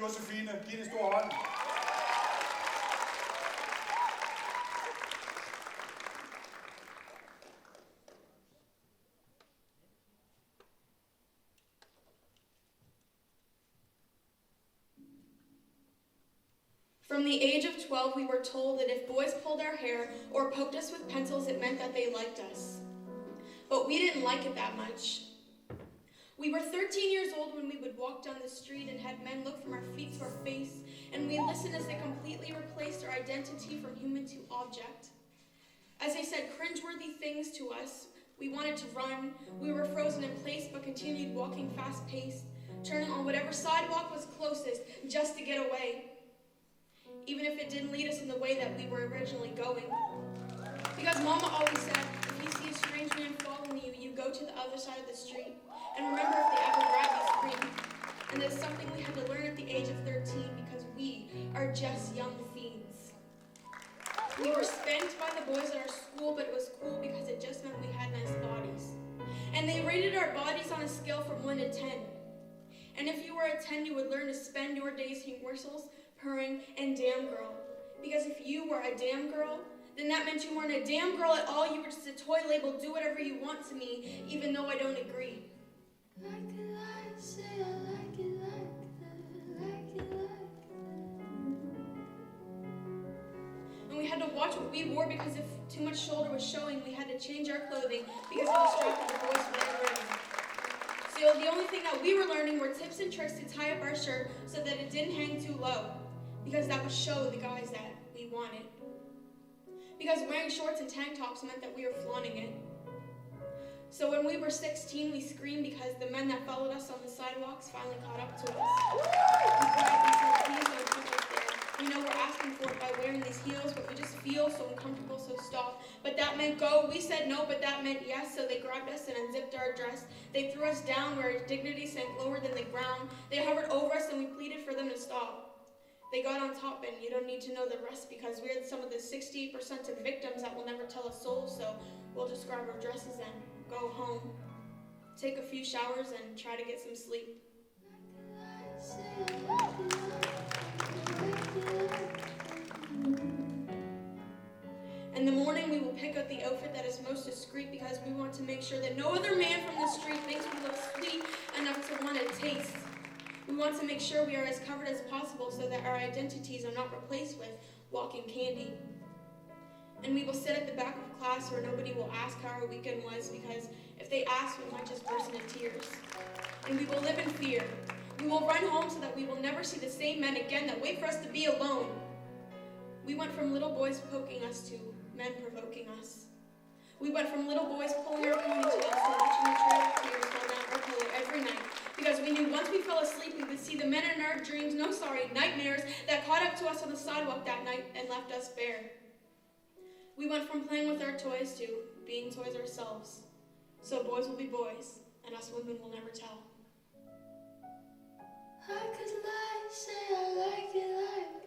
Josefine. Giv en stor hånd. From the age of 12, we were told that if boys pulled our hair or poked us with pencils, it meant that they liked us. But we didn't like it that much. We were 13 years old when we would walk down the street and had men look from our feet to our face, and we listened as they completely replaced our identity from human to object. As they said cringeworthy things to us, we wanted to run. We were frozen in place but continued walking fast-paced, turning on whatever sidewalk was closest just to get away, even if it didn't lead us in the way that we were originally going. Because Mama always said, if you see a strange man following you, you go to the other side of the street. And remember, if they ever grab you, scream. And that's something we had to learn at the age of 13 because we are just young fiends. We were spanked by the boys at our school, but it was cool because it just meant we had nice bodies. And they rated our bodies on a scale from 1 to 10. And if you were a 10, you would learn to spend your days hearing whistles, purring, and damn girl. Because if you were a damn girl, then that meant you weren't a damn girl at all. You were just a toy labeled do whatever you want to me, even though I don't agree. Like it, like, say I like it like that, like it like that. And we had to watch what we wore because if too much shoulder was showing, we had to change our clothing because it distracted the boys from their room. So the only thing that we were learning were tips and tricks to tie up our shirt so that it didn't hang too low, because that would show the guys that we wanted. Because wearing shorts and tank tops meant that we were flaunting it. So when we were 16, we screamed because the men that followed us on the sidewalks finally caught up to us. We cried and said, please don't put us there. We know we're asking for it by wearing these heels, but we just feel so uncomfortable, so stop. But that meant go. We said no, but that meant yes, so they grabbed us and unzipped our dress. They threw us down where our dignity sank lower than the ground. They hovered over us and we pleaded for them to stop. They got on top, and you don't need to know the rest because we're some of the 68% of victims that will never tell a soul, so we'll just grab our dresses and go home, take a few showers, and try to get some sleep. In the morning, we will pick out the outfit that is most discreet because we want to make sure that no other man from the street thinks we look sweet enough to want to taste. We want to make sure we are as covered as possible so that our identities are not replaced with walking candy. And we will sit at the back of class where nobody will ask how our weekend was because if they ask, we might just burst into tears. And we will live in fear. We will run home so that we will never see the same men again that wait for us to be alone. We went from little boys poking us to men provoking us. We went from little boys pulling our ponytails to watching the trail of tears fall down our pillow every night. Because we knew once we fell asleep, we would see the men in our dreams, nightmares, that caught up to us on the sidewalk that night and left us bare. We went from playing with our toys to being toys ourselves. So boys will be boys, and us women will never tell. I could lie, say I like it like